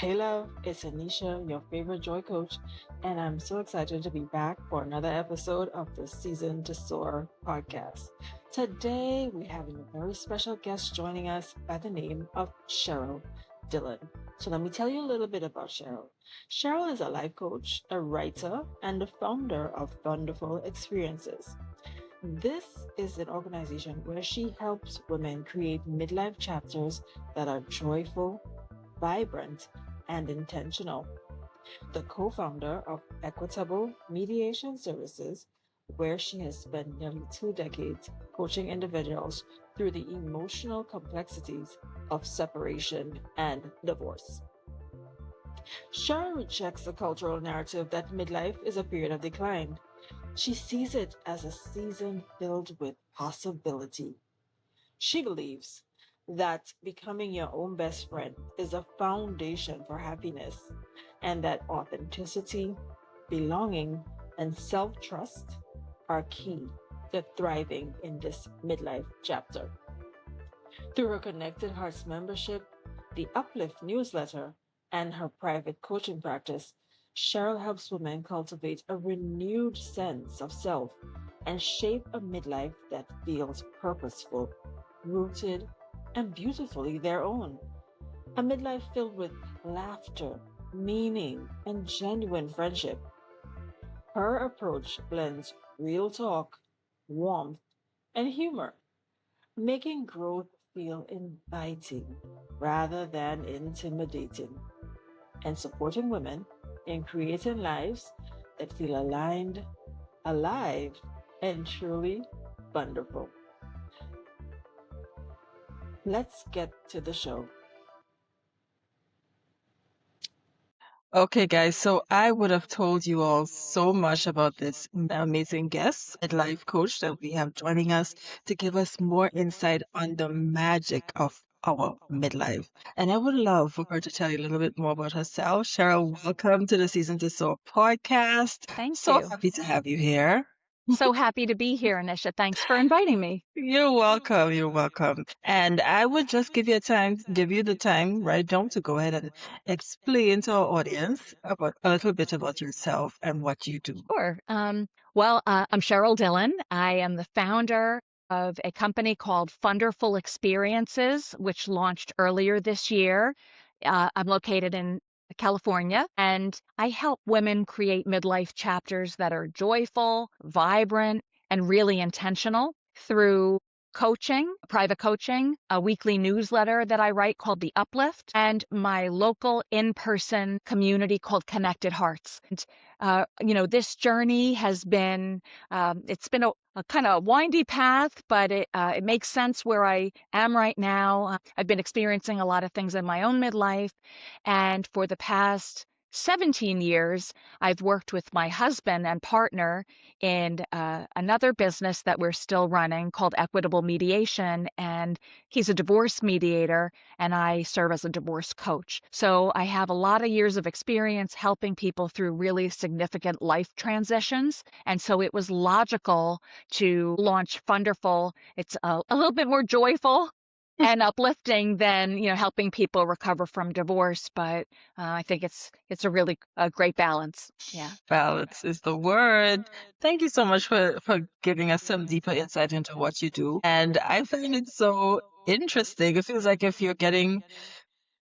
Hey love, it's Anisha, your favorite joy coach, and I'm so excited to be back for another episode of the Season to Soar podcast. Today, we're having a very special guest joining us by the name of Cheryl Dillon. So, let me tell you a little bit about Cheryl. Cheryl is a life coach, a writer, and the founder of Funderful Experiences. This is an organization where she helps women create midlife chapters that are joyful, vibrant, and intentional. The co founder of Equitable Mediation Services, where she has spent nearly 2 decades coaching individuals through the emotional complexities of separation and divorce. Cheryl rejects the cultural narrative that midlife is a period of decline. She sees it as a season filled with possibility. She believes that becoming your own best friend is a foundation for happiness, and that authenticity, belonging, and self trust are key to thriving in this midlife chapter. Through her Connected Hearts membership, the Uplift newsletter, and her private coaching practice, Cheryl helps women cultivate a renewed sense of self and shape a midlife that feels purposeful, rooted, and beautifully their own. A midlife filled with laughter, meaning, and genuine friendship. Her approach blends real talk, warmth, and humor, making growth feel inviting rather than intimidating, and supporting women in creating lives that feel aligned, alive, and truly wonderful. Let's get to the show. Okay, guys, so I would have told you all so much about this amazing guest, midlife coach that we have joining us to give us more insight on the magic of our midlife. And I would love for her to tell you a little bit more about herself. Cheryl, welcome to the Season to Soar podcast. Thank So you. happy to have you here. So happy to be here, Anisha. Thanks for inviting me. You're welcome. You're welcome. And I would just give you the time right now to go ahead and explain to our audience about a little bit about yourself and what you do. Sure. I'm Cheryl Dillon. I am the founder of a company called Funderful Experiences, which launched earlier this year. I'm located in California, and I help women create midlife chapters that are joyful, vibrant, and really intentional through coaching, private coaching, a weekly newsletter that I write called The Uplift, and my local in-person community called Connected Hearts. This journey has been, it's been a kind of windy path, but it makes sense where I am right now. I've been experiencing a lot of things in my own midlife, and for the past 17 years, I've worked with my husband and partner in another business that we're still running called Equitable Mediation, and he's a divorce mediator, and I serve as a divorce coach. So I have a lot of years of experience helping people through really significant life transitions. And so it was logical to launch Funderful. It's a little bit more joyful and uplifting than helping people recover from divorce, but I think it's a really a great balance. Yeah. Balance is the word. Thank you so much for giving us some deeper insight into what you do. And I find it so interesting. It feels like if you're getting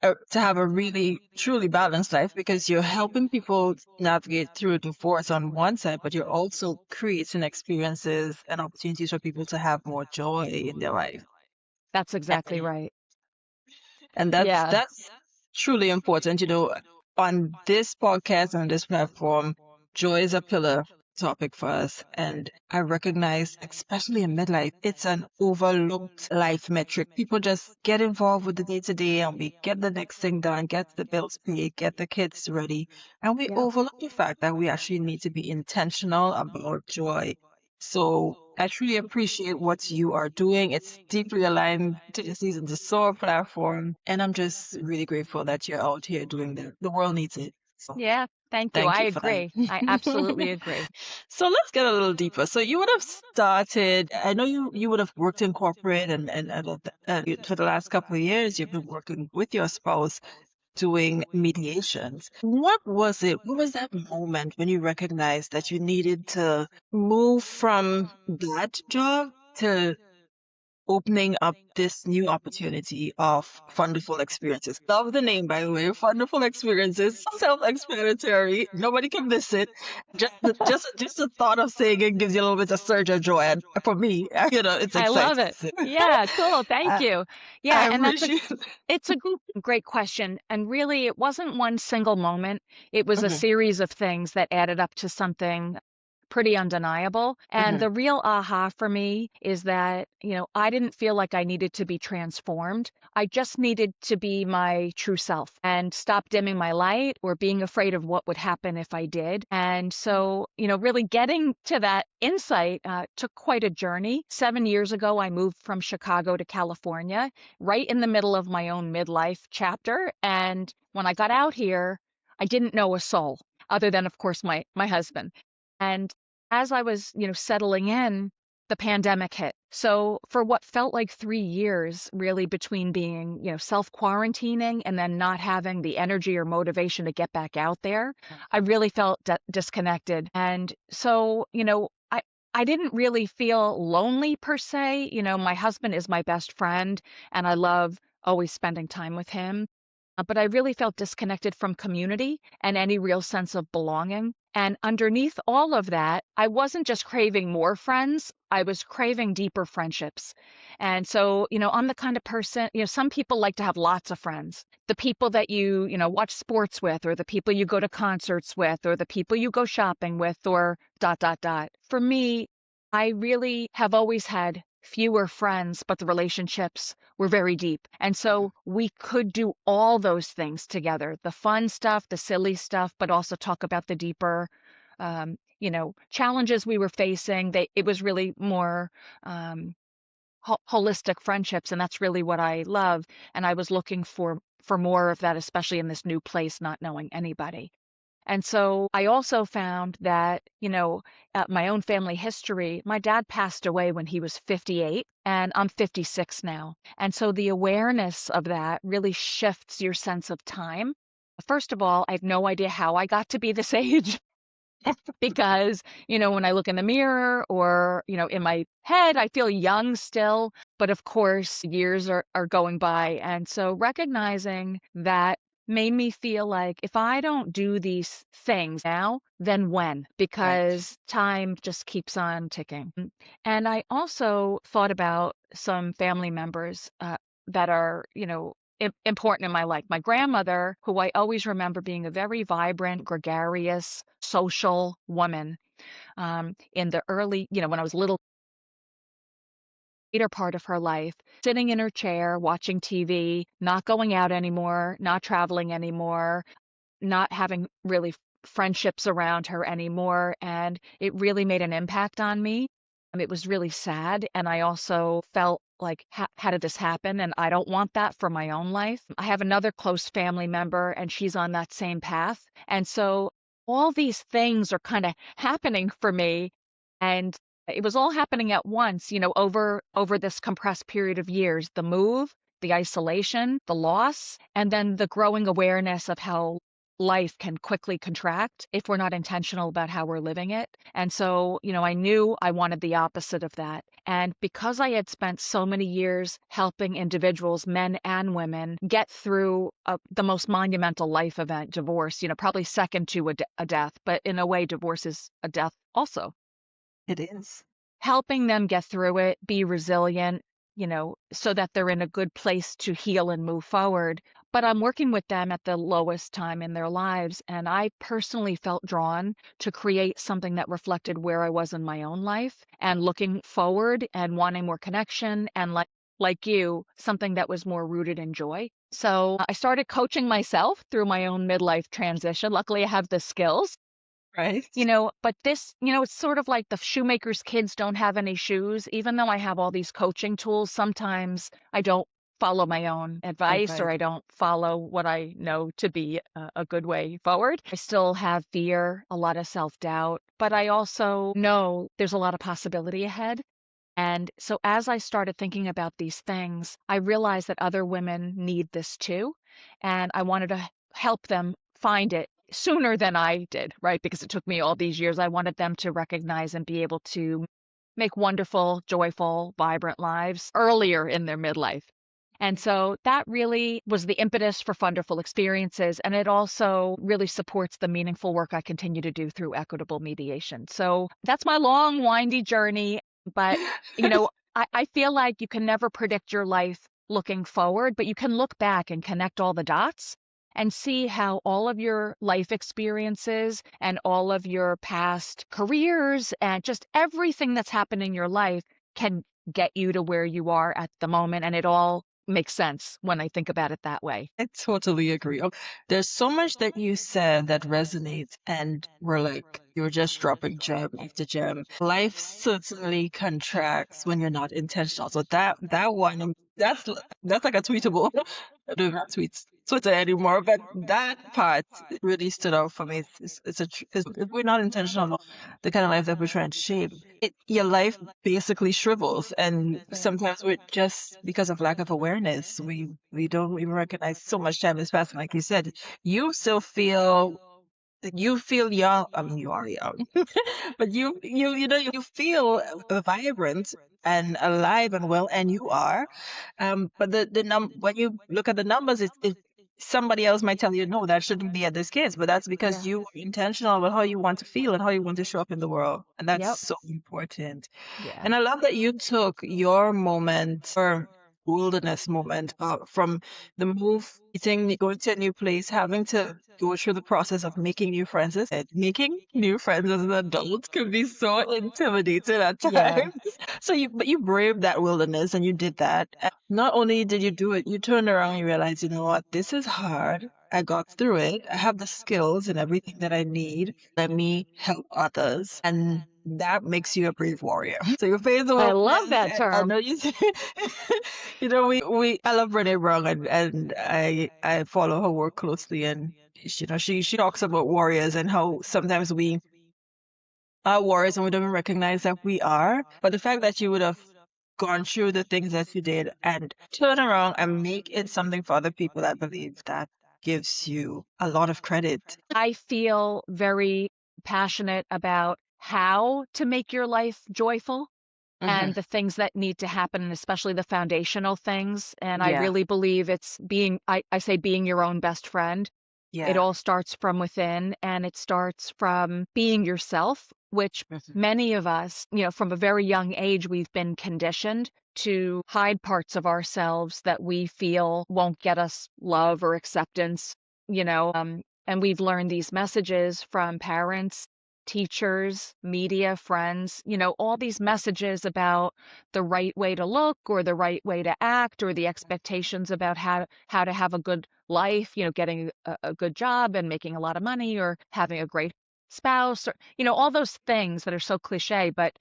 to have a really truly balanced life because you're helping people navigate through divorce on one side, but you're also creating experiences and opportunities for people to have more joy in their life. That's exactly right. And Yeah. that's truly important. On this podcast, on this platform, joy is a pillar topic for us. And I recognize, especially in midlife, it's an overlooked life metric. People just get involved with the day to day and we get the next thing done, get the bills paid, get the kids ready. And we Yeah. overlook the fact that we actually need to be intentional about joy. So I truly appreciate what you are doing. It's deeply aligned to the Season to Soar platform. And I'm just really grateful that you're out here doing that. The world needs it. So Yeah. Thank you. thank I you for agree. I that. absolutely agree. So let's get a little deeper. So you would have started, I know you would have worked in corporate and for the last couple of years, you've been working with your spouse. doing mediations. What was it? What was that moment when you recognized that you needed to move from that job to opening up this new opportunity of Funderful Experiences? Love the name, by the way. Funderful Experiences, self-explanatory. Nobody can miss it. Just the thought of saying it gives you a little bit of surge of joy. And for me, it's I love exciting. it. Yeah, cool. Thank I, you. Yeah, I and appreciate it. it's a great question. And really, it wasn't one single moment. It was a Mhm, series of things that added up to something pretty undeniable. And mhm, the real aha for me is that, I didn't feel like I needed to be transformed. I just needed to be my true self and stop dimming my light or being afraid of what would happen if I did. And so, really getting to that insight took quite a journey. 7 years ago, I moved from Chicago to California, right in the middle of my own midlife chapter. And when I got out here, I didn't know a soul other than, of course, my husband. And as I was, settling in, the pandemic hit. So for what felt like 3 years, really between being, self-quarantining and then not having the energy or motivation to get back out there, I really felt disconnected. And so, I didn't really feel lonely per se. My husband is my best friend and I love always spending time with him. But I really felt disconnected from community and any real sense of belonging. And underneath all of that, I wasn't just craving more friends, I was craving deeper friendships. And so, I'm the kind of person, some people like to have lots of friends. The people that watch sports with, or the people you go to concerts with, or the people you go shopping with, or dot, dot, dot. For me, I really have always had fewer friends, but the relationships were very deep. And so we could do all those things together, the fun stuff, the silly stuff, but also talk about the deeper, challenges we were facing. It was really more holistic friendships. And that's really what I love. And I was looking for more of that, especially in this new place, not knowing anybody. And so I also found that, my own family history, my dad passed away when he was 58 and I'm 56 now. And so the awareness of that really shifts your sense of time. First of all, I have no idea how I got to be this age because, when I look in the mirror or, in my head, I feel young still. But of course, years are going by. And so recognizing that made me feel like if I don't do these things now, then when? right. Because time just keeps on ticking. And I also thought about some family members that are, important in my life. My grandmother, who I always remember being a very vibrant, gregarious, social woman in the early, when I was little, later part of her life, sitting in her chair, watching TV, not going out anymore, not traveling anymore, not having really friendships around her anymore. And it really made an impact on me. It was really sad. And I also felt like, how did this happen? And I don't want that for my own life. I have another close family member, and she's on that same path. And so all these things are kind of happening for me. And it was all happening at once, over this compressed period of years, the move, the isolation, the loss, and then the growing awareness of how life can quickly contract if we're not intentional about how we're living it. And so, I knew I wanted the opposite of that. And because I had spent so many years helping individuals, men and women, get through the most monumental life event, divorce, probably second to a death, but in a way, divorce is a death also. It is. Helping them get through it, be resilient, so that they're in a good place to heal and move forward. But I'm working with them at the lowest time in their lives. And I personally felt drawn to create something that reflected where I was in my own life and looking forward and wanting more connection and like you, something that was more rooted in joy. So I started coaching myself through my own midlife transition. Luckily, I have the skills. Right. But this, it's sort of like the shoemaker's kids don't have any shoes. Even though I have all these coaching tools, sometimes I don't follow my own advice or Advice. I don't follow what I know to be a good way forward. I still have fear, a lot of self-doubt, but I also know there's a lot of possibility ahead. And so as I started thinking about these things, I realized that other women need this too. and I wanted to help them find it sooner than I did, right? Because it took me all these years. I wanted them to recognize and be able to make wonderful, joyful, vibrant lives earlier in their midlife. And so that really was the impetus for Funderful Experiences. And it also really supports the meaningful work I continue to do through equitable mediation. So that's my long, windy journey. But, I feel like you can never predict your life looking forward, but you can look back and connect all the dots and see how all of your life experiences and all of your past careers and just everything that's happened in your life can get you to where you are at the moment. And it all makes sense when I think about it that way. I totally agree. There's so much that you said that resonates, and we're like, you're just dropping gem after gem. Life certainly contracts when you're not intentional. So that one, that's like a tweetable. I don't have Twitter anymore, but that part really stood out for me. Because if we're not intentional, the kind of life that we're trying to shape, your life basically shrivels, and sometimes we're just because of lack of awareness, we don't even recognize so much time is passing. Like you said, you still feel young. I mean, you are young, but you feel vibrant and alive and well, and you are. But when you look at the numbers, it somebody else might tell you no, that shouldn't be at this case, but that's Yeah. because you are intentional with how you want to feel and how you want to show up in the world, and that's Yep. so important. Yeah. And I love that you took your moment, or wilderness moment, from the move, going to a new place, having to go through the process of making new friends. As said, making new friends as an adult can be so intimidating at Yeah. times. But you braved that wilderness and you did that. And not only did you do it, you turned around and you realized, you know what, this is hard. I got through it. I have the skills and everything that I need. Let me help others. And that makes you a brave warrior. So you face the I love wilderness. that I term. know you. I love Renee Brown, and I follow her work closely, and she talks about warriors and how sometimes we are warriors and we don't even recognize that we are. But the fact that you would have gone through the things that you did and turn around and make it something for other people, I believe that gives you a lot of credit. I feel very passionate about how to make your life joyful Hmm. and the things that need to happen, and especially the foundational things. And I Yeah, really believe it's I say being your own best friend. It yeah. all starts from within, and it starts from being yourself, which Mhm. many of us, from a very young age, we've been conditioned to hide parts of ourselves that we feel won't get us love or acceptance, and we've learned these messages from parents, teachers, media, friends, all these messages about the right way to look or the right way to act or the expectations about how to have a good life, getting a good job and making a lot of money or having a great spouse or, all those things that are so cliche, but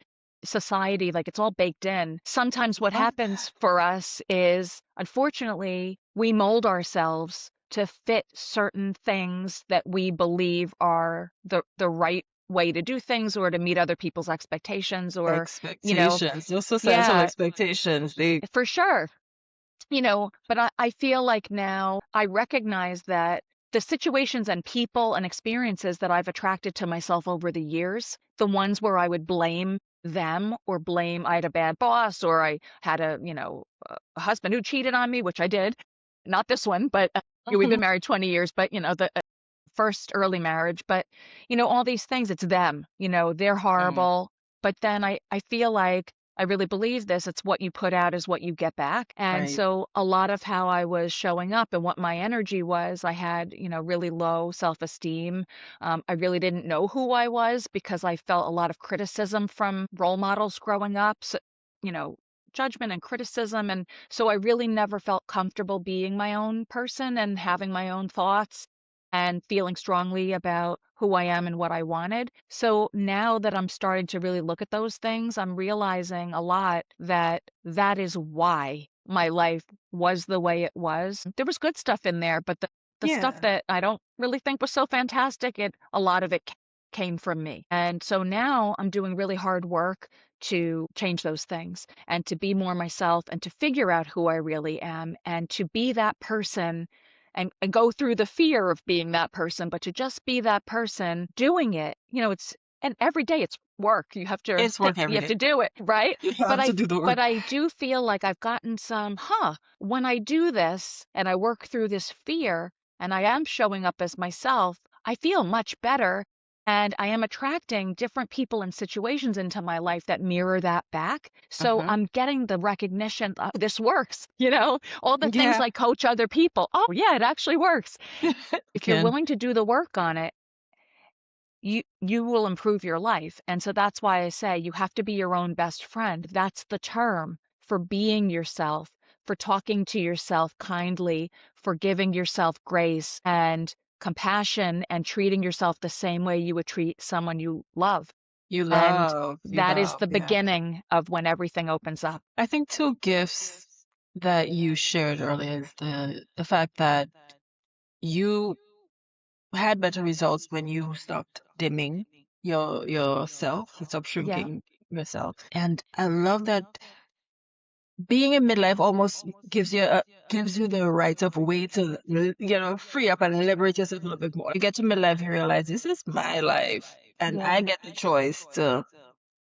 society, like it's all baked in. Sometimes what Love happens for us is, unfortunately, we mold ourselves to fit certain things that we believe are the right way to do things or to meet other people's expectations or, you know, expectations, those societal yeah, expectations. They for sure. But I feel like now I recognize that the situations and people and experiences that I've attracted to myself over the years, the ones where I would blame them or blame I had a bad boss or I had a husband who cheated on me, which I did. Not this one, but we've been married 20 years, but the first early marriage, but all these things, it's them, they're Mm, horrible. But then I feel like I really believe this. It's what you put out is what you get back. And right. so a lot of how I was showing up and what my energy was, I had, really low self-esteem. I really didn't know who I was because I felt a lot of criticism from role models growing up. So, you know, judgment and criticism. And so I really never felt comfortable being my own person and having my own thoughts and feeling strongly about who I am and what I wanted. So now that I'm starting to really look at those things, I'm realizing a lot that that is why my life was the way it was. There was good stuff in there, but the stuff Yeah. that I don't really think was so fantastic, a lot of it came from me. And so now I'm doing really hard work to change those things and to be more myself and to figure out who I really am and to be that person and go through the fear of being that person, but to just be that person doing it. And every day it's work. You have to It's work every day. do it, right? You But have to do the work. I do feel like I've gotten when I do this and I work through this fear and I am showing up as myself, I feel much better. And I am attracting different people and situations into my life that mirror that back. So I'm getting the recognition, this works, all the things Yeah. I coach other people. Oh, yeah, it actually works. If you're Can. willing to do the work on it, you will improve your life. And so that's why I say you have to be your own best friend. That's the term for being yourself, for talking to yourself kindly, for giving yourself grace and compassion and treating yourself the same way you would treat someone you love. You And love. You that is love. the Yeah. beginning of when everything opens up. I think two gifts that you shared earlier is the fact that you had better results when you stopped dimming yourself, you stopped Yeah. shrinking yourself. And I love that being in midlife almost gives you the right of way to free up and liberate yourself a little bit more. You get to midlife, you realize this is my life, and I Yeah. get the choice to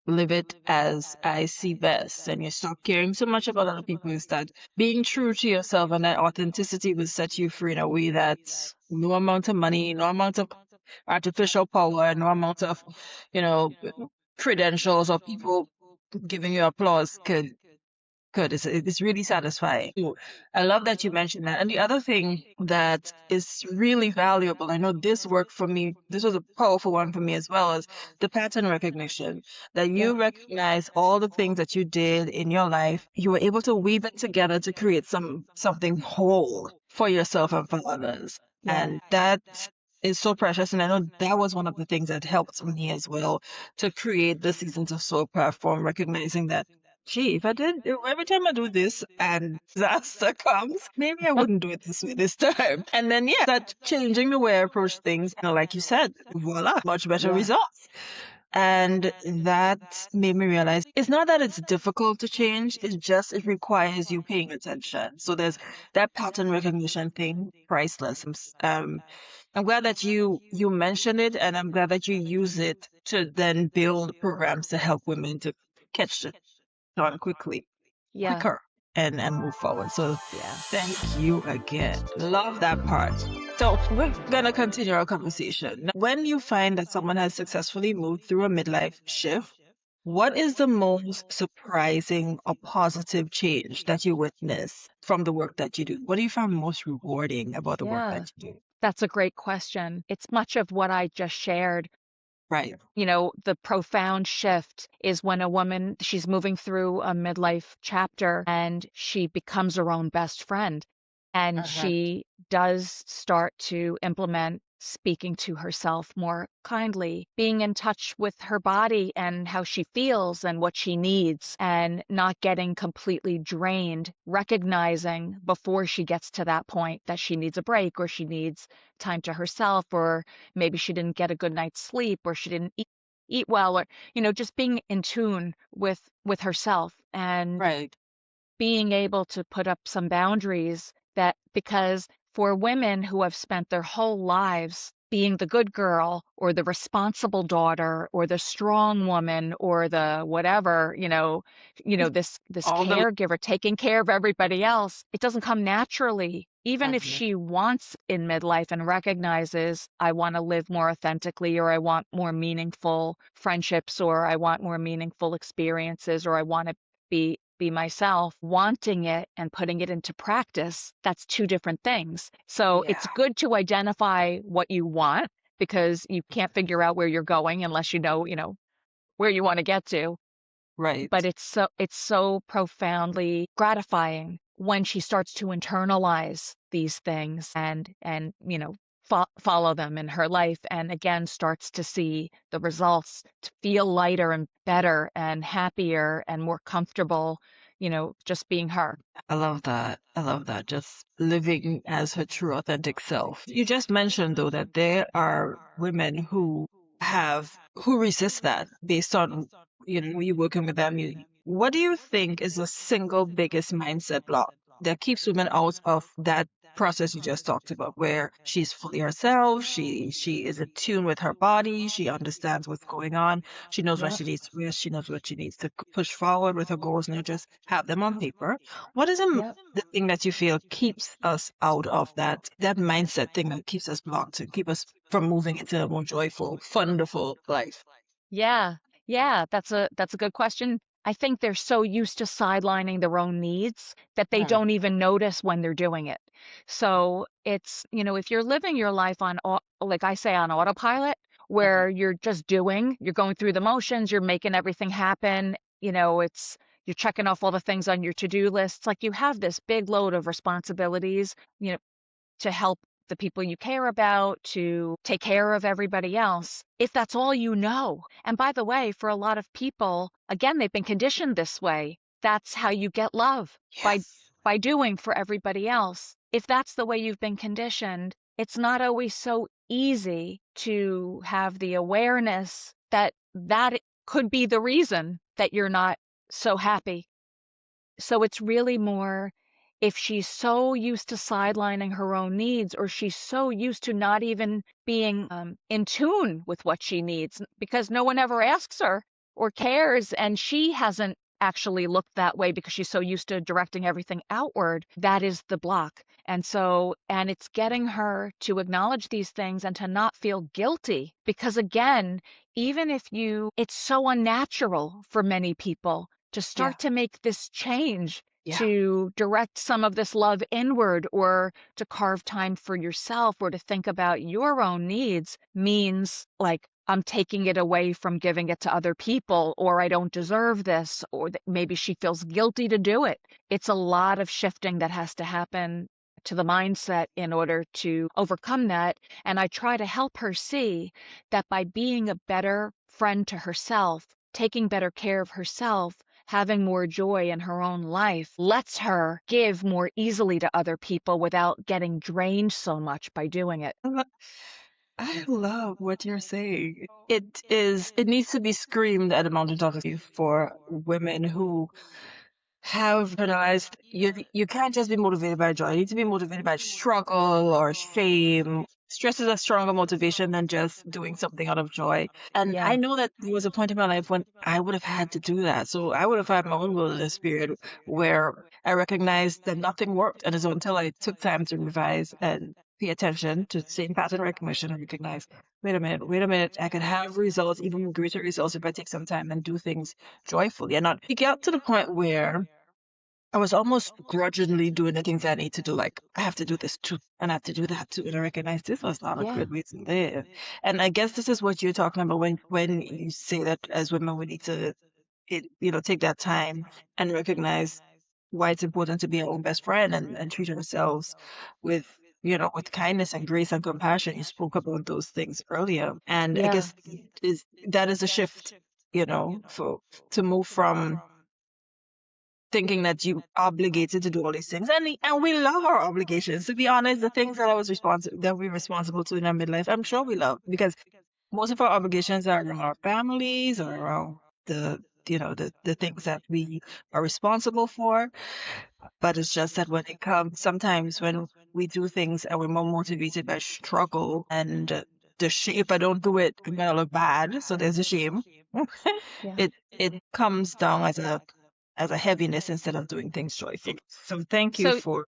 live it as I see best. And you stop caring so much about other people. You start being true to yourself, and that authenticity will set you free in a way that no amount of money, no amount of artificial power, no amount of, you know, credentials or people giving you applause could. It's really satisfying. So I love that you mentioned that. And the other thing that is really valuable, I know this worked for me, this was a powerful one for me as well, is the pattern recognition. That Yeah. you recognize all the things that you did in your life, you were able to weave it together to create something whole for yourself and for others. Yeah. And that is so precious. And I know that was one of the things that helped me as well to create the Seasons of Soul platform, recognizing that, gee, if every time I do this and disaster comes, maybe I wouldn't do it this way this time. And then, yeah, that changing the way I approach things, and like you said, voila, much better Yeah. results. And that made me realize it's not that it's difficult to change, it's just it requires you paying attention. So there's that pattern recognition thing, priceless. I'm glad that you mentioned it, and I'm glad that you use it to then build programs to help women to catch it on Yeah. quicker and move forward. So Yeah. thank you again. Love that part. So we're gonna continue our conversation. Now, when you find that someone has successfully moved through a midlife shift, what is the most surprising or positive change that you witness from the work that you do? What do you find most rewarding about the work Yeah. that you do? That's a great question. It's much of what I just shared. Right. The profound shift is when a woman, she's moving through a midlife chapter and she becomes her own best friend. And Uh-huh. she does start to implement speaking to herself more kindly, being in touch with her body and how she feels and what she needs, and not getting completely drained, recognizing before she gets to that point that she needs a break or she needs time to herself, or maybe she didn't get a good night's sleep or she didn't eat well, or just being in tune with herself and Right. being able to put up some boundaries, that because for women who have spent their whole lives being the good girl or the responsible daughter or the strong woman or the whatever, this All the caregiver taking care of everybody else, it doesn't come naturally. Even if Exactly. she wants in midlife and recognizes, I want to live more authentically, or I want more meaningful friendships, or I want more meaningful experiences, or I want to be myself, wanting it and putting it into practice, that's two different things. So Yeah. it's good to identify what you want, because you can't figure out where you're going unless you know where you want to get to. Right. But it's so profoundly gratifying when she starts to internalize these things and follow them in her life, and again starts to see the results, to feel lighter and better and happier and more comfortable, just being her. I love that. I love that. Just living as her true, authentic self. You just mentioned, though, that there are women who resist that based on, you working with them. What do you think is the single biggest mindset block that keeps women out of that process you just talked about, where she's fully herself, she is in tune with her body, she understands what's going on, she knows when Yep. she needs to rest, she knows what she needs to push forward with her goals, and just have them on paper. What is Yep. the thing that you feel keeps us out of that mindset thing that keeps us blocked and keep us from moving into a more joyful, wonderful life? Yeah. Yeah, that's a good question. I think they're so used to sidelining their own needs that they Mm, don't even notice when they're doing it. So it's, if you're living your life on, like I say, on autopilot, mhm. where you're just doing, you're going through the motions, you're making everything happen, you're checking off all the things on your to-do list. Like you have this big load of responsibilities, to help the people you care about, to take care of everybody else, if that's all you know. And by the way, for a lot of people, again, they've been conditioned this way. That's how you get love, by Yes. by doing for everybody else. If that's the way you've been conditioned, it's not always so easy to have the awareness that that could be the reason that you're not so happy. So it's really more, if she's so used to sidelining her own needs, or she's so used to not even being in tune with what she needs because no one ever asks her or cares, and she hasn't actually looked that way because she's so used to directing everything outward, that is the block. And it's getting her to acknowledge these things and to not feel guilty, because again, even if it's so unnatural for many people to Yeah. start to make this change, Yeah. to direct some of this love inward, or to carve time for yourself, or to think about your own needs, means like, I'm taking it away from giving it to other people, or I don't deserve this, or that maybe she feels guilty to do it. It's a lot of shifting that has to happen to the mindset in order to overcome that. And I try to help her see that by being a better friend to herself, taking better care of herself, having more joy in her own life, lets her give more easily to other people without getting drained so much by doing it. I love what you're saying. It needs to be screamed at a mountaintop for women who have realized you can't just be motivated by joy. You need to be motivated by struggle or shame. Stress is a stronger motivation than just doing something out of joy. And I Yeah, know that there was a point in my life when I would have had to do that. So I would have had my own wilderness period where I recognized that nothing worked. And it's until I took time to revise and pay attention to same pattern recognition and recognize, wait a minute, I could have results, even greater results, if I take some time and do things joyfully. And not, it got to the point where I was almost grudgingly doing the things I need to do. Like, I have to do this too, and I have to do that too. And I recognize this was not a yeah, good way to live. And I guess this is what you're talking about when you say that as women, we need to, take that time and recognize why it's important to be our own best friend and treat ourselves with, with kindness and grace and compassion. You spoke about those things earlier. And I yeah, guess that is a shift, for to move from thinking that you obligated to do all these things. And we love our obligations. To be honest, the things that we're responsible to in our midlife, I'm sure we love, because most of our obligations are around our families or around the the things that we are responsible for. But it's just that when it comes, sometimes when we do things and we're more motivated by struggle and the shame, if I don't do it, I'm gonna look bad. So there's a shame. yeah. It comes down as a heaviness instead of doing things joyfully. So thank you So for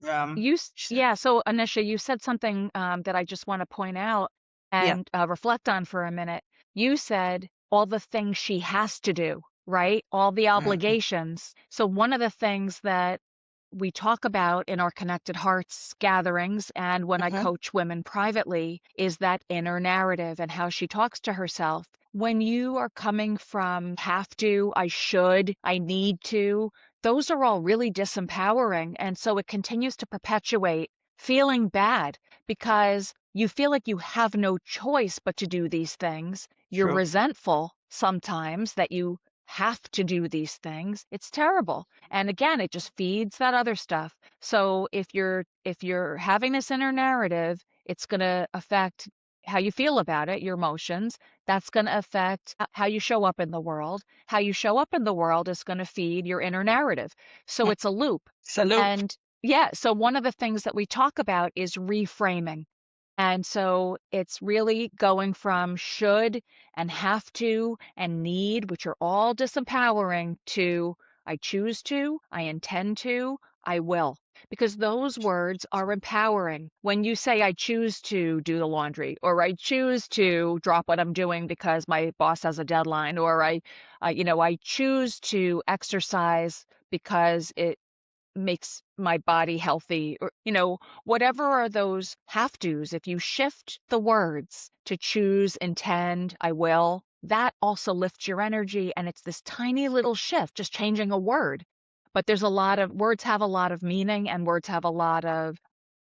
yeah, so Anisha, you said something that I just want to point out yeah. and reflect on for a minute. You said all the things she has to do, right? All the Mm-hmm. obligations. So one of the things that we talk about in our Connected Hearts gatherings, and when I Mm-hmm. coach women privately, is that inner narrative and how she talks to herself. When you are coming from have to, I should, I need to, those are all really disempowering. And so it continues to perpetuate feeling bad because you feel like you have no choice but to do these things. You're True. resentful sometimes that you have to do these things. It's terrible. And again, it just feeds that other stuff. So if you're having this inner narrative, it's going to affect how you feel about it, your emotions. That's going to affect how you show up in the world. How you show up in the world is going to feed your inner narrative. So Mm. it's a loop. Salute. And So one of the things that we talk about is reframing. And so it's really going from should and have to and need, which are all disempowering, to I choose to, I intend to, I will. Because those words are empowering. When you say, I choose to do the laundry, or I choose to drop what I'm doing because my boss has a deadline, or I choose to exercise because it makes my body healthy, or whatever are those have to's. If you shift the words to choose, intend, I will, that also lifts your energy. And it's this tiny little shift, just changing a word. But there's a lot of words, have a lot of meaning, and words have a lot of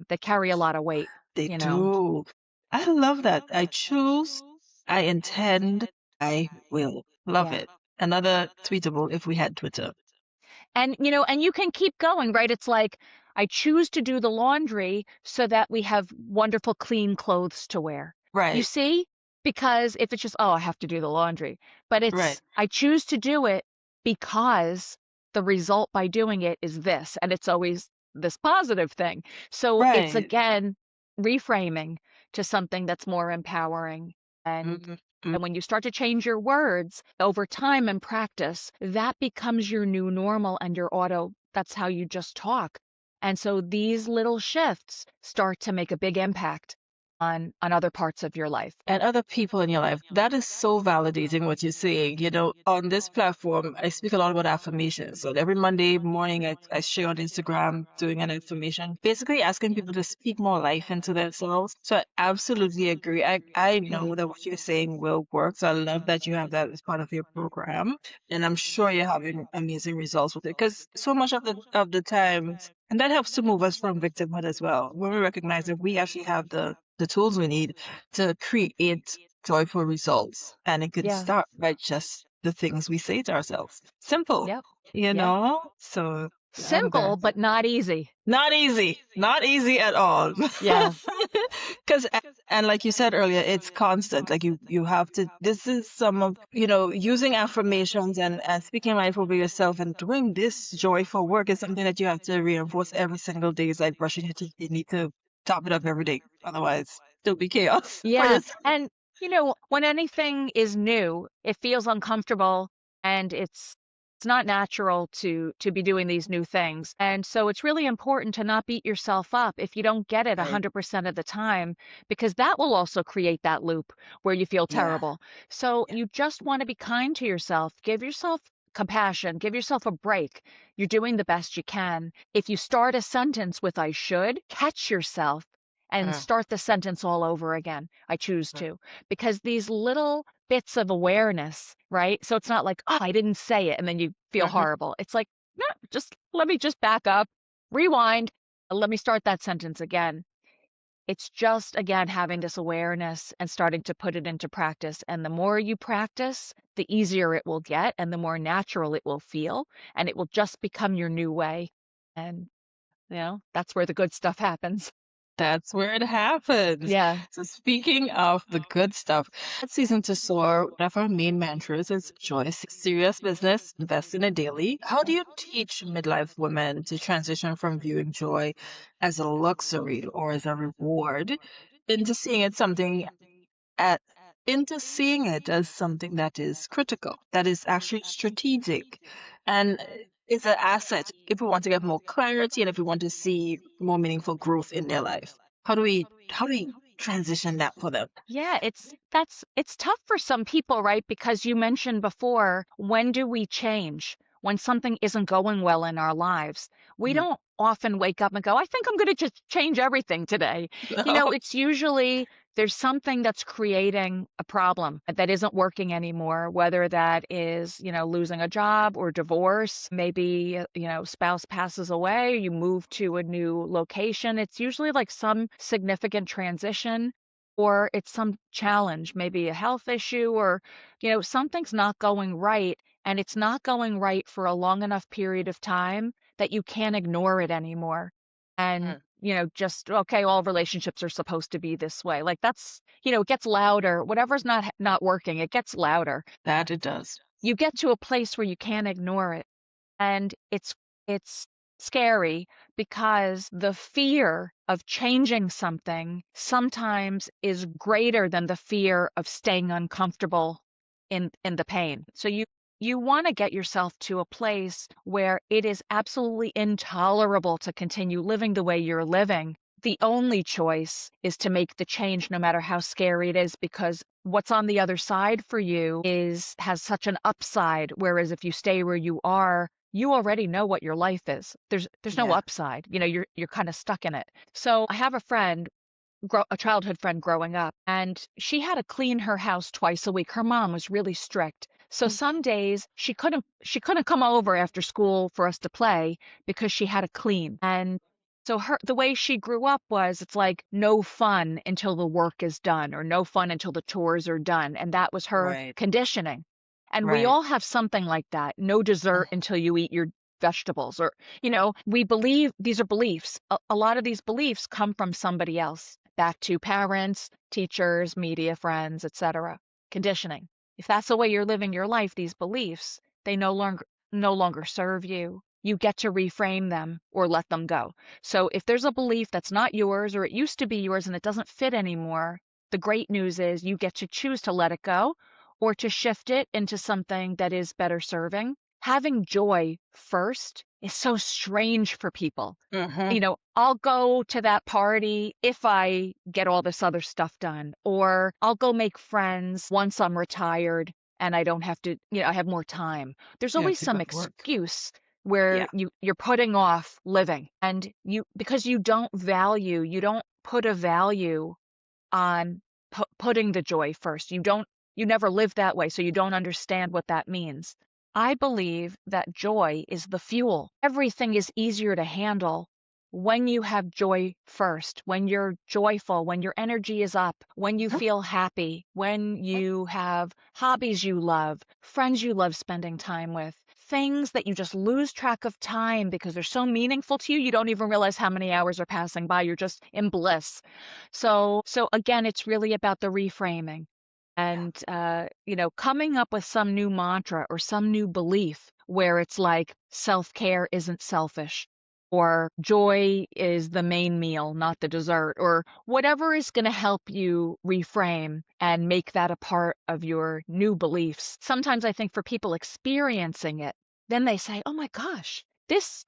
they carry a lot of weight, They you know. do. I love that. I choose, I intend, I will. Love Yeah. it. Another tweetable if we had Twitter. And you can keep going, right? It's like, I choose to do the laundry so that we have wonderful clean clothes to wear. You Right, see? Because if it's just, oh, I have to do the laundry, but right, it's, I choose to do it because the result by doing it is this, and it's always this positive thing. So it's, right. again, reframing to something that's more empowering. And Mhm. and when you start to change your words over time and practice, that becomes your new normal and your auto. That's how you just talk. And so these little shifts start to make a big impact on other parts of your life. And other people in your life. That is so validating what you're saying. You know, on this platform, I speak a lot about affirmations. So every Monday morning, I share on Instagram doing an affirmation, basically asking people to speak more life into themselves. So I absolutely agree. I know that what you're saying will work. So I love that you have that as part of your program. And I'm sure you're having amazing results with it. Because so much of the times, and that helps to move us from victimhood as well. When we recognize that we actually have the tools we need to create joyful results. And it can Yeah. start by just the things we say to ourselves. Simple, Yep. you Yep. know? So I'm Simple, back. but not easy. Not easy. Not easy at all. Yeah. Because, and like you said earlier, it's constant. Like you have to, this is some of, using affirmations and speaking life over yourself and doing this joyful work is something that you have to reinforce every single day. It's like brushing your teeth. You need to top it up every day. Otherwise, there'll be chaos for Yeah. yourself. And, when anything is new, it feels uncomfortable, and it's not natural to be doing these new things. And so it's really important to not beat yourself up if you don't get it Right. 100% of the time, because that will also create that loop where you feel Yeah. terrible. So you just want to be kind to yourself. Give yourself compassion, give yourself a break. You're doing the best you can. If you start a sentence with I should, catch yourself and Mm, start the sentence all over again. I choose to, because these little bits of awareness, right? So it's not like, oh, I didn't say it, and then you feel mhm. horrible. It's like, no, just let me just back up, rewind, and let me start that sentence again. It's just, again, having this awareness and starting to put it into practice. And the more you practice, the easier it will get and the more natural it will feel. And it will just become your new way. And, that's where the good stuff happens. That's where it happens. Yeah. So speaking of the good stuff, that season to soar, one of our main mantras is joy, serious business, invest in it daily. How do you teach midlife women to transition from viewing joy as a luxury or as a reward into seeing it something at into seeing it as something that is critical, that is actually strategic, and is an asset if we want to get more clarity and if we want to see more meaningful growth in their life. How do we transition that for them? Yeah, it's tough for some people, right? Because you mentioned before, when do we change? When something isn't going well in our lives. We Mhm. don't often wake up and go, I think I'm going to just change everything today. It's usually there's something that's creating a problem that isn't working anymore, whether that is, losing a job or divorce, maybe, spouse passes away, you move to a new location. It's usually like some significant transition, or it's some challenge, maybe a health issue, or, something's not going right, and it's not going right for a long enough period of time that you can't ignore it anymore. And, Mm, just, okay, all relationships are supposed to be this way. Like that's, it gets louder. Whatever's not working, it gets louder. that it does. You get to a place where you can't ignore it. And it's scary because the fear of changing something sometimes is greater than the fear of staying uncomfortable in the pain. So you want to get yourself to a place where it is absolutely intolerable to continue living the way you're living. The only choice is to make the change no matter how scary it is, because what's on the other side for you has such an upside, whereas if you stay where you are, you already know what your life is. There's no Yeah. upside. You know, you're kind of stuck in it. So I have a friend, a childhood friend growing up, and she had to clean her house twice a week. Her mom was really strict. So Mm. some days she couldn't come over after school for us to play because she had to clean. And so the way she grew up was, it's like no fun until the work is done, or no fun until the chores are done. And that was her Right. conditioning. And we Right. all have something like that. No dessert until you eat your vegetables. Or, we believe these are beliefs. A lot of these beliefs come from somebody else, back to parents, teachers, media, friends, etc. Conditioning. If that's the way you're living your life, these beliefs, they no longer serve you. You get to reframe them or let them go. So if there's a belief that's not yours, or it used to be yours and it doesn't fit anymore, the great news is you get to choose to let it go or to shift it into something that is better serving. Having joy first is so strange for people. Mm-hmm. I'll go to that party if I get all this other stuff done, or I'll go make friends once I'm retired and I don't have to, I have more time. There's You have always to go some to work. excuse where Yeah. you're putting off living, and because you don't put a value on putting the joy first. You never lived that way, so you don't understand what that means. I believe that joy is the fuel. Everything is easier to handle when you have joy first, when you're joyful, when your energy is up, when you Mhm. feel happy, when you have hobbies you love, friends you love spending time with, things that you just lose track of time because they're so meaningful to you, you don't even realize how many hours are passing by. You're just in bliss. So again, it's really about the reframing Yeah. and, coming up with some new mantra or some new belief where it's like self-care isn't selfish, or joy is the main meal, not the dessert, or whatever is going to help you reframe and make that a part of your new beliefs. Sometimes I think for people experiencing it, then they say, oh my gosh,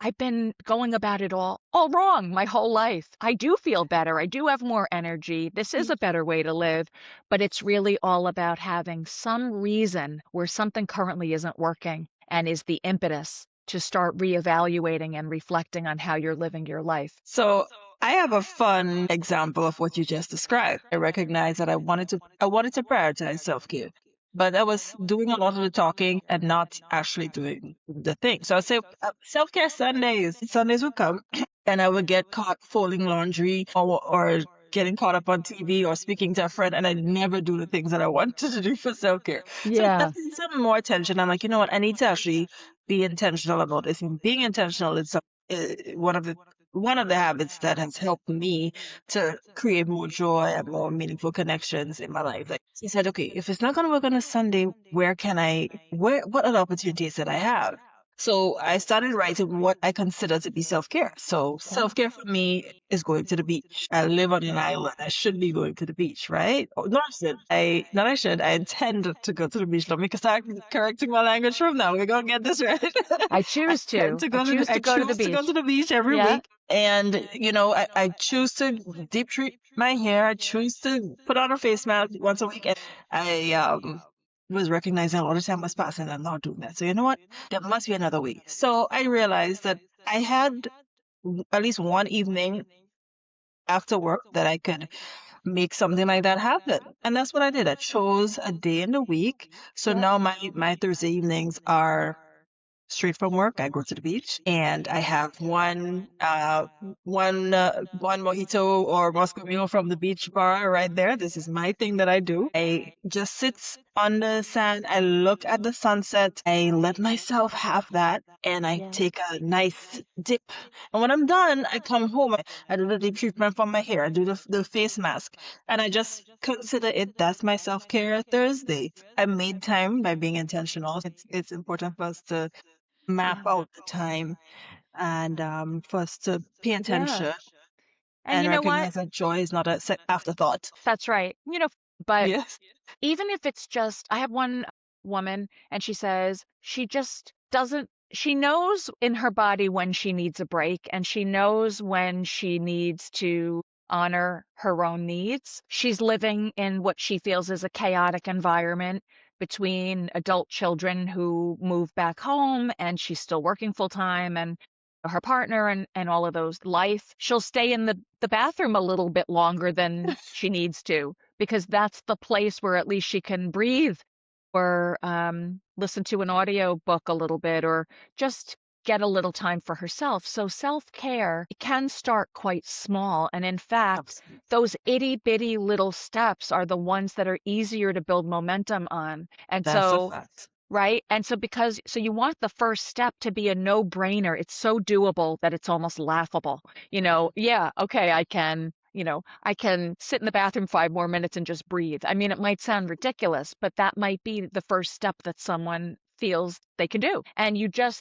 I've been going about it all wrong my whole life. I do feel better. I do have more energy. This is a better way to live. But it's really all about having some reason where something currently isn't working and is the impetus to start reevaluating and reflecting on how you're living your life. So I have a fun example of what you just described. I recognize that I wanted to prioritize self-care, but I was doing a lot of the talking and not actually doing the thing. So I'd say self-care Sundays. Sundays would come and I would get caught folding laundry or getting caught up on TV or speaking to a friend, and I never do the things that I wanted to do for self-care. So Yeah. that's some more attention. I'm like, you know what? I need to actually be intentional about this. And being intentional is one of the habits that has helped me to create more joy and more meaningful connections in my life. Like he said, okay, if it's not going to work on a Sunday, what other opportunities that I have? So I started writing what I consider to be self-care. So Okay. self-care for me is going to the beach. I live on an island. I should be going to the beach, right? Oh, no, I should. I intend to go to the beach. Let me start correcting my language from now. We're going to get this right. I choose to. I choose I to go to the choose to go to beach. the beach every Yeah. week. And, I choose to deep treat my hair. I choose to put on a face mask once a week. And I was recognizing a lot of time was passing and I'm not doing that. So you know what? There must be another way. So I realized that I had at least one evening after work that I could make something like that happen. And that's what I did. I chose a day in the week. So Yeah. now my Thursday evenings are straight from work. I go to the beach and I have one mojito or Moscow Mule from the beach bar right there. This is my thing that I do. I just sit on the sand. I look at the sunset. I let myself have that and I Yeah. take a nice dip. And when I'm done, I come home. I do the deep treatment for my hair. I do the face mask and I just consider it that's my self-care Thursday. I made time by being intentional. It's important for us to map Yeah. out the time and for us to pay attention And and you know what? recognize that joy is not a afterthought. That's right. But Yes. even if it's just, I have one woman and she says she just doesn't, she knows in her body when she needs a break and she knows when she needs to honor her own needs. She's living in what she feels is a chaotic environment between adult children who move back home and she's still working full time and her partner and all of those life. She'll stay in the bathroom a little bit longer than she needs to because that's the place where at least she can breathe or listen to an audio book a little bit or just get a little time for herself. So self-care can start quite small. And in fact, those itty bitty little steps are the ones that are easier to build momentum on. And That's a so, fact. right? And so so you want the first step to be a no-brainer. It's so doable that it's almost laughable. Yeah, okay, I can sit in the bathroom 5 more minutes and just breathe. I mean, it might sound ridiculous, but that might be the first step that someone feels they can do. And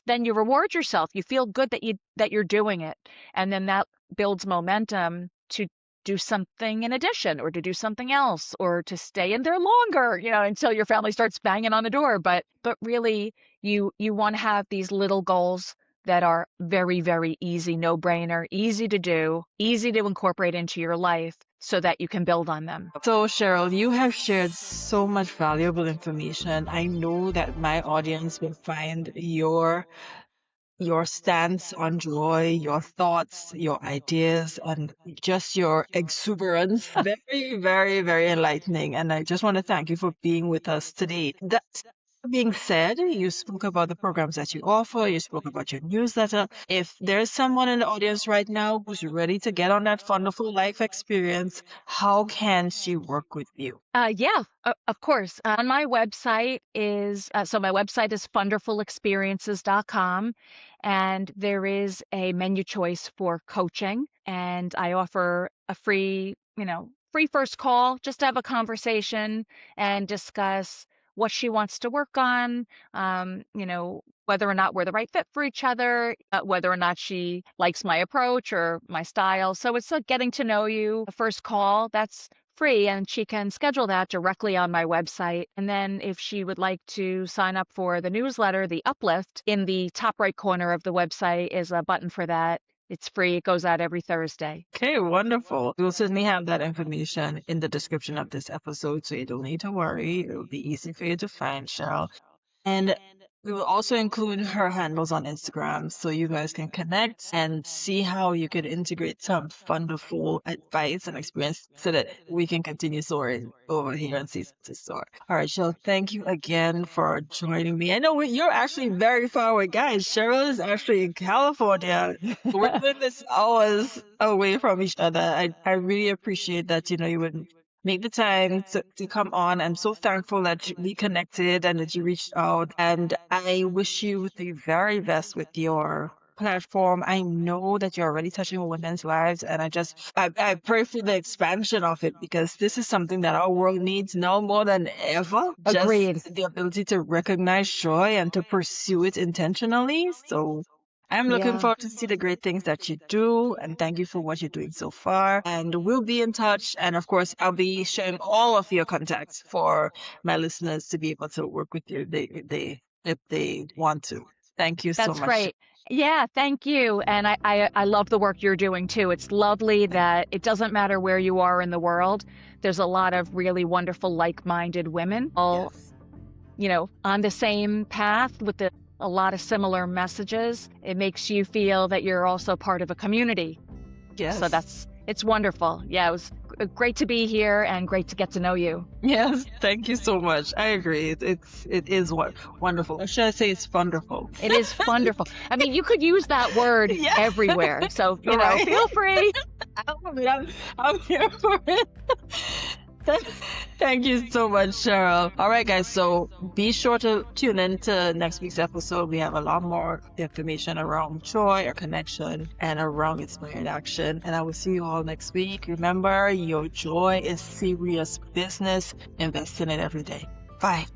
then you reward yourself. You feel good that you're doing it. And then that builds momentum to do something in addition or to do something else or to stay in there longer, until your family starts banging on the door. But really you want to have these little goals that are very, very easy, no brainer, easy to do, easy to incorporate into your life so that you can build on them. So, Cheryl, you have shared so much valuable information. I know that my audience will find your stance on joy, your thoughts, your ideas, and just your exuberance. Very, very, very enlightening. And I just want to thank you for being with us today. That being said, you spoke about the programs that you offer, you spoke about your newsletter. If there's someone in the audience right now who's ready to get on that Funderful life experience, how can she work with you? Yeah, of course. On my website my website is funderfulexperiences.com, and there is a menu choice for coaching, and I offer a free first call just to have a conversation and discuss what she wants to work on, whether or not we're the right fit for each other, whether or not she likes my approach or my style. So it's like getting to know you. The first call, that's free, and she can schedule that directly on my website. And then if she would like to sign up for the newsletter, the Uplift, in the top right corner of the website is a button for that. It's free. It goes out every Thursday. Okay, wonderful. We'll certainly have that information in the description of this episode, so you don't need to worry. It'll be easy for you to find, Cheryl. And we will also include her handles on Instagram so you guys can connect and see how you could integrate some wonderful advice and experience so that we can continue soaring over here on Season to Soar. All right, Cheryl, thank you again for joining me. I know you're actually very far away, guys. Cheryl is actually in California. We're doing this hours away from each other. I really appreciate that, you would make the time to come on. I'm so thankful that we connected and that you reached out. And I wish you the very best with your platform. I know that you're already touching women's lives, and I pray for the expansion of it because this is something that our world needs now more than ever. Agreed. Just the ability to recognize joy and to pursue it intentionally. So I'm looking forward to see the great things that you do, and thank you for what you're doing so far. And we'll be in touch. And of course, I'll be sharing all of your contacts for my listeners to be able to work with you if they want to. Thank you so much. That's great. Yeah, thank you. And I love the work you're doing too. It's lovely that it doesn't matter where you are in the world. There's a lot of really wonderful, like-minded women all, on the same path with a lot of similar messages. It makes you feel that you're also part of a community. Yes. So it's wonderful. Yeah, it was great to be here and great to get to know you. Yes, thank you so much. I agree. It is wonderful. Or should I say it's wonderful? It is wonderful. I mean, you could use that word everywhere. So, feel free. I'm here for it. Thank you so much, Cheryl. All right, guys. So be sure to tune in to next week's episode. We have a lot more information around joy, or connection, and around inspired action. And I will see you all next week. Remember, your joy is serious business. Invest in it every day. Bye.